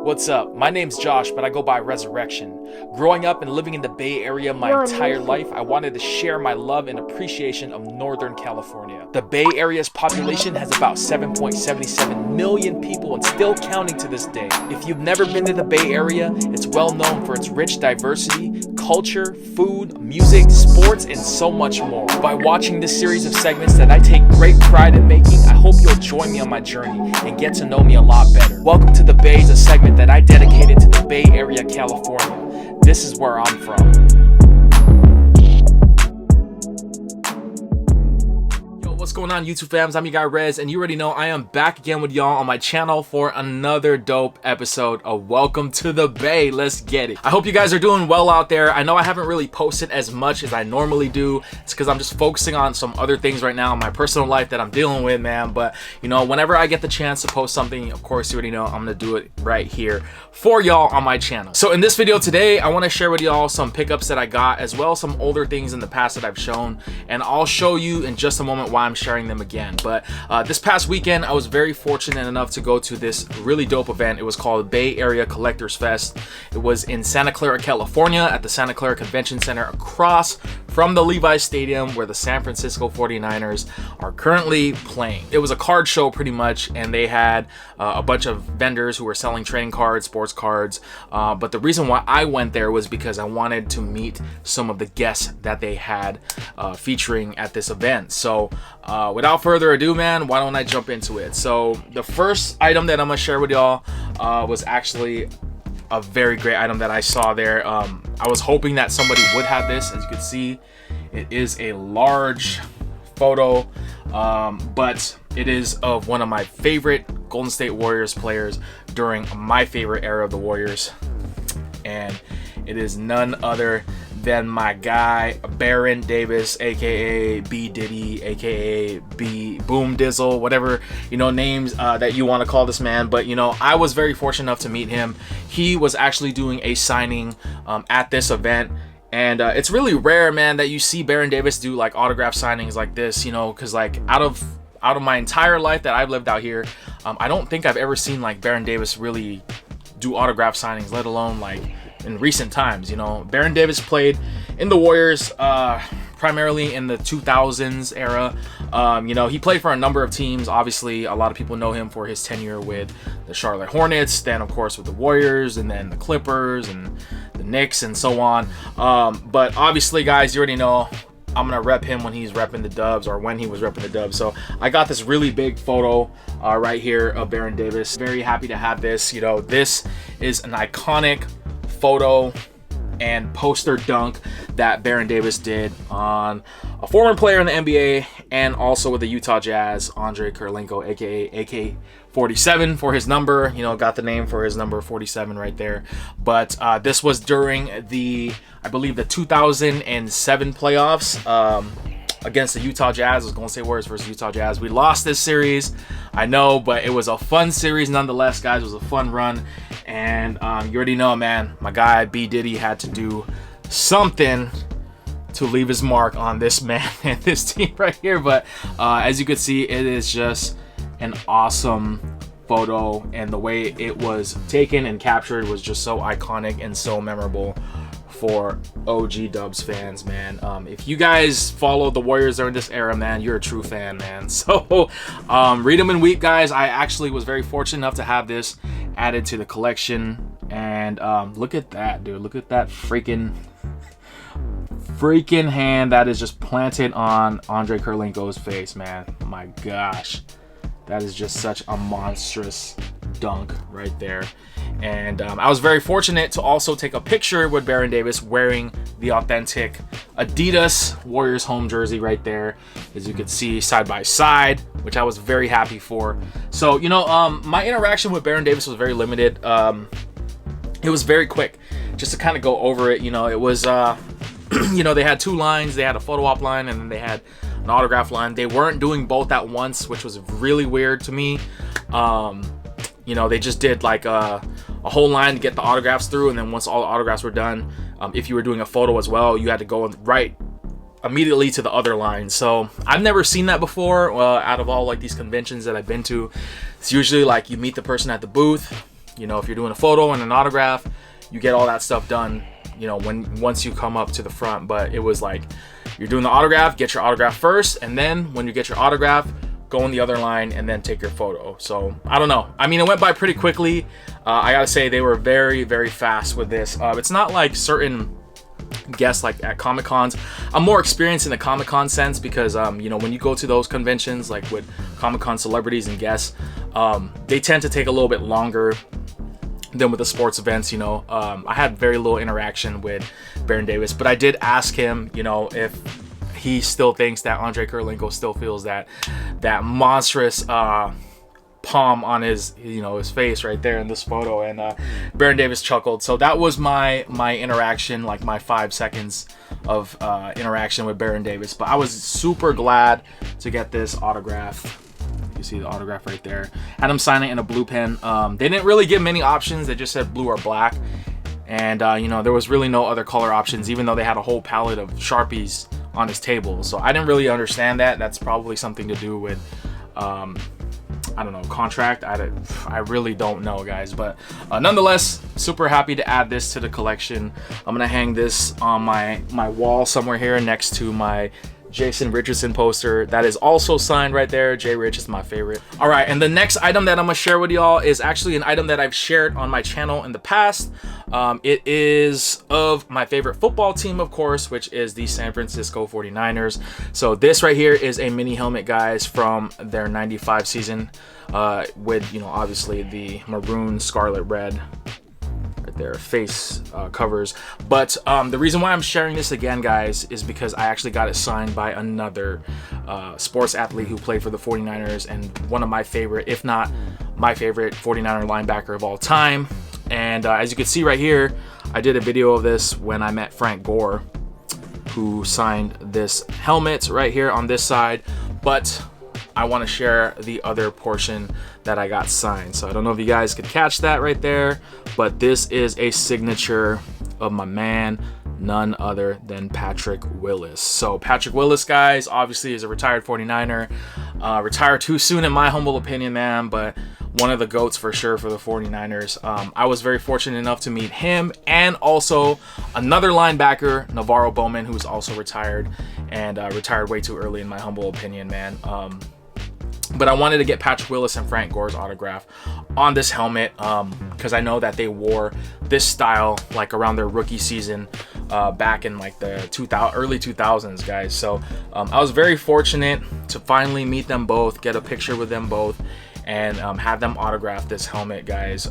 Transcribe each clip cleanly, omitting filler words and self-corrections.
What's up? My name's Josh, but I go by Rezrection. Growing up and living in the Bay Area my entire life, I wanted to share my love and appreciation of Northern California. The Bay Area's population has about 7.77 million people and still counting to this day. If you've never been to the Bay Area, it's well known for its rich diversity, culture, food, music, sports, and so much more. By watching this series of segments that I take great pride in making, I hope you'll join me on my journey and get to know me a lot better. Welcome to The Bay is a segment that I dedicated to the Bay Area, California. This is where I'm from. What's going on, YouTube fams? I'm your guy Rez, and you already know I am back again with y'all on my channel for another dope episode of Welcome to the Bay. Let's get it. I hope you guys are doing well out there. I know I haven't really posted as much as I normally do. It's because I'm just focusing on some other things right now in my personal life that I'm dealing with, man. But you know, whenever I get the chance to post something, of course, you already know I'm gonna do it right here for y'all on my channel. So in this video today, I want to share with y'all some pickups that I got, as well as some older things in the past that I've shown, and I'll show you in just a moment why I'm sharing them again. But this past weekend, I was very fortunate enough to go to this really dope event. It was called Bay Area Collectors Fest. It was in Santa Clara, California, at the Santa Clara Convention Center, across from the Levi's Stadium where the San Francisco 49ers are currently playing. It was a card show pretty much, and they had a bunch of vendors who were selling trading cards, sports cards, but the reason why I went there was because I wanted to meet some of the guests that they had featuring at this event. So without further ado, man, why don't I jump into it? So the first item that I'm gonna share with y'all was actually a very great item that I saw there. I was hoping that somebody would have this. As you can see, it is a large photo, but it is of one of my favorite Golden State Warriors players during my favorite era of the Warriors, and it is none other than my guy Baron Davis, aka B Diddy, aka B Boom Dizzle, whatever, you know, names that you want to call this man. But you know, I was very fortunate enough to meet him. He was actually doing a signing at this event, and it's really rare, man, that you see Baron Davis do like autograph signings like this, you know, because like out of my entire life that I've lived out here, I don't think I've ever seen like Baron Davis really do autograph signings, let alone like in recent times. You know, Baron Davis played in the Warriors primarily in the 2000s era. You know, he played for a number of teams. Obviously, a lot of people know him for his tenure with the Charlotte Hornets, then of course with the Warriors, and then the Clippers and the Knicks and so on. But obviously, guys, you already know I'm gonna rep him when he's repping the Dubs, or when he was repping the Dubs. So I got this really big photo right here of Baron Davis. Very happy to have this. You know, this is an iconic photo and poster dunk that Baron Davis did on a former player in the NBA and also with the Utah Jazz, Andre Kirilenko, aka AK-47 for his number. You know, got the name for his number 47 right there. But this was during the, I believe, the 2007 playoffs against the Utah Jazz. It was Golden State Warriors versus Utah Jazz. We lost this series, I know, but it was a fun series nonetheless, guys. It was a fun run. And you already know, man, my guy B Diddy had to do something to leave his mark on this man and this team right here. But as you can see, it is just an awesome photo, and the way it was taken and captured was just so iconic and so memorable for OG Dubs fans, man. If you guys followed the Warriors during this era, man, you're a true fan, man. So read them and weep, guys. I actually was very fortunate enough to have this added to the collection, and look at that, dude. Look at that freaking hand that is just planted on Andre Kirilenko's face, man. My gosh, that is just such a monstrous dunk right there. And I was very fortunate to also take a picture with Baron Davis wearing the authentic Adidas Warriors home jersey right there, as you can see side by side, which I was very happy for. So, you know, my interaction with Baron Davis was very limited. It was very quick, just to kind of go over it. You know, it was, you know, they had two lines. They had a photo op line, and then they had an autograph line. They weren't doing both at once, which was really weird to me. You know, they just did like a whole line to get the autographs through, and then once all the autographs were done, if you were doing a photo as well, you had to go right immediately to the other line. So I've never seen that before. Out of all like these conventions that I've been to, it's usually like you meet the person at the booth, you know, if you're doing a photo and an autograph, you get all that stuff done, you know, once you come up to the front. But it was like, you're doing the autograph, get your autograph first, and then when you get your autograph, go in the other line and then take your photo. So I don't know. I mean, it went by pretty quickly. I gotta say they were very, very fast with this. It's not like certain guests like at Comic-Cons. I'm more experienced in the Comic-Con sense because you know, when you go to those conventions like with Comic-Con celebrities and guests, they tend to take a little bit longer than with the sports events. You know, I had very little interaction with Baron Davis, but I did ask him, you know, if he still thinks that Andre Kirilenko still feels that monstrous palm on his, you know, his face right there in this photo. And Baron Davis chuckled. So that was my interaction, like my 5 seconds of interaction with Baron Davis. But I was super glad to get this autograph. You see the autograph right there. Had him sign it in a blue pen. They didn't really give many options. They just said blue or black. And you know, there was really no other color options, even though they had a whole palette of Sharpies on his table. So I didn't really understand that. That's probably something to do with I don't know, contract. I really don't know, guys. But nonetheless, super happy to add this to the collection. I'm gonna hang this on my wall somewhere here next to my Jason Richardson poster that is also signed right there. Jay Rich is my favorite. All right, and the next item that I'm gonna share with y'all is actually an item that I've shared on my channel in the past. It is of my favorite football team, of course, which is the San Francisco 49ers. So this right here is a mini helmet, guys, from their 95 season with, you know, obviously the maroon, scarlet, red their face covers. But the reason why I'm sharing this again, guys, is because I actually got it signed by another sports athlete who played for the 49ers and one of my favorite, if not my favorite 49er linebacker of all time. And as you can see right here, I did a video of this when I met Frank Gore, who signed this helmet right here on this side. But I want to share the other portion that I got signed. So I don't know if you guys could catch that right there, but this is a signature of my man, none other than Patrick Willis. So Patrick Willis, guys, obviously is a retired 49er. Retired too soon in my humble opinion, man, but one of the GOATs for sure for the 49ers. I was very fortunate enough to meet him and also another linebacker, Navarro Bowman, who's also retired and retired way too early in my humble opinion, man. But I wanted to get Patrick Willis and Frank Gore's autograph on this helmet because I know that they wore this style like around their rookie season back in like the early 2000s, guys. So I was very fortunate to finally meet them both, get a picture with them both, and have them autograph this helmet, guys.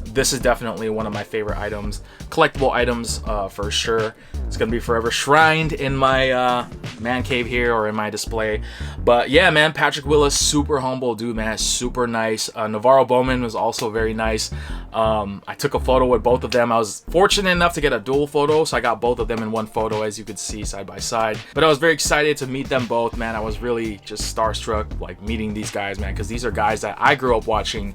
This is definitely one of my favorite items, collectible items for sure. It's gonna be forever shrined in my man cave here or in my display. But yeah, man, Patrick Willis, super humble dude, man, super nice. Navarro Bowman was also very nice. I took a photo with both of them. I was fortunate enough to get a dual photo, so I got both of them in one photo, as you could see side by side. But I was very excited to meet them both, man. I was really just starstruck, like meeting these guys, man, because these are guys that I grew up watching,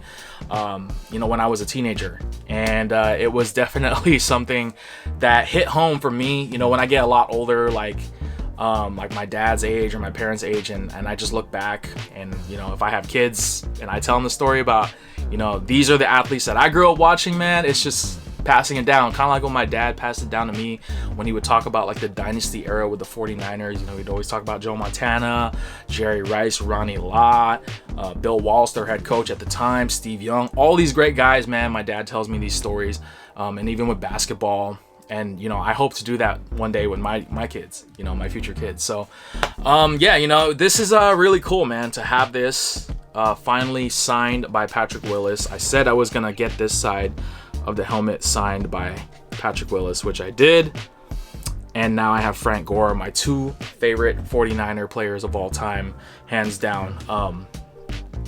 you know, when I was a teenager. And it was definitely something that hit home for me, you know, when I get a lot older, like my dad's age or my parents' age, and I just look back and, you know, if I have kids and I tell them the story about, you know, these are the athletes that I grew up watching, man, it's just passing it down, kind of like when my dad passed it down to me when he would talk about like the dynasty era with the 49ers. You know, he'd always talk about Joe Montana, Jerry Rice, Ronnie Lott, Bill Walsh, their head coach at the time, Steve Young, all these great guys, man. My dad tells me these stories, and even with basketball. And, you know, I hope to do that one day with my kids, you know, my future kids. So, yeah, you know, this is really cool, man, to have this finally signed by Patrick Willis. I said I was going to get this side of the helmet signed by Patrick Willis, which I did. And now I have Frank Gore, my two favorite 49er players of all time, hands down.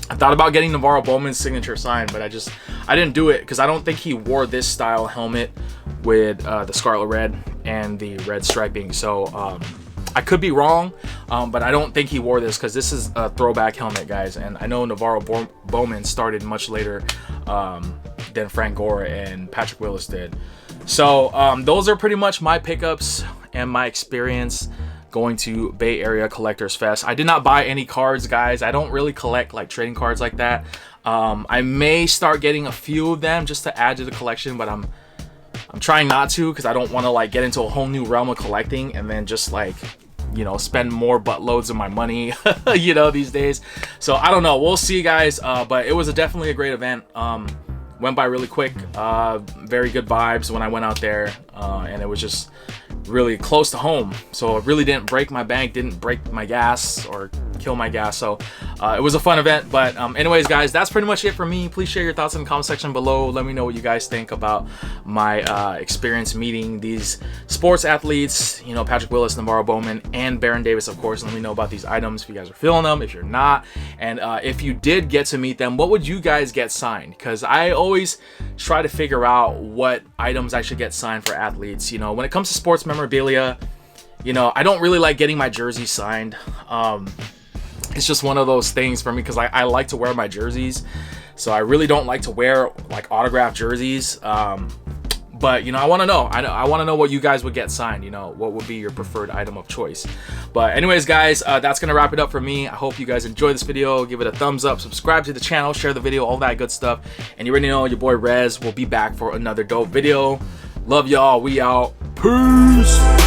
I thought about getting Navarro Bowman's signature signed, but I didn't do it because I don't think he wore this style helmet with the scarlet red and the red striping. So I could be wrong, but I don't think he wore this because this is a throwback helmet, guys. And I know Navarro Bowman started much later than Frank Gore and Patrick Willis did. So those are pretty much my pickups and my experience going to Bay Area Collectors Fest. I did not buy any cards, guys. I don't really collect like trading cards like that. I may start getting a few of them just to add to the collection, but I'm trying not to, because I don't want to like get into a whole new realm of collecting and then just like, you know, spend more buttloads of my money, you know, these days. So I don't know, we'll see, guys. But it was definitely a great event. Went by really quick. Very good vibes when I went out there, and it was just really close to home, so it really didn't break my bank, didn't break my gas or kill my gas. So it was a fun event. But anyways, guys, that's pretty much it for me. Please share your thoughts in the comment section below. Let me know what you guys think about my experience meeting these sports athletes, you know, Patrick Willis, Navarro Bowman, and Baron Davis, of course. Let me know about these items, if you guys are feeling them, if you're not, and if you did get to meet them, what would you guys get signed? Because I always try to figure out what items I should get signed for athletes. You know, when it comes to sports memorabilia, you know, I don't really like getting my jerseys signed. It's just one of those things for me, because I like to wear my jerseys, so I really don't like to wear like autographed jerseys. But you know, I want to know. I want to know what you guys would get signed. You know, what would be your preferred item of choice. But anyways, guys, that's gonna wrap it up for me. I hope you guys enjoyed this video. Give it a thumbs up, subscribe to the channel, share the video, all that good stuff. And you already know your boy Rez will be back for another dope video. Love y'all. We out. Peace.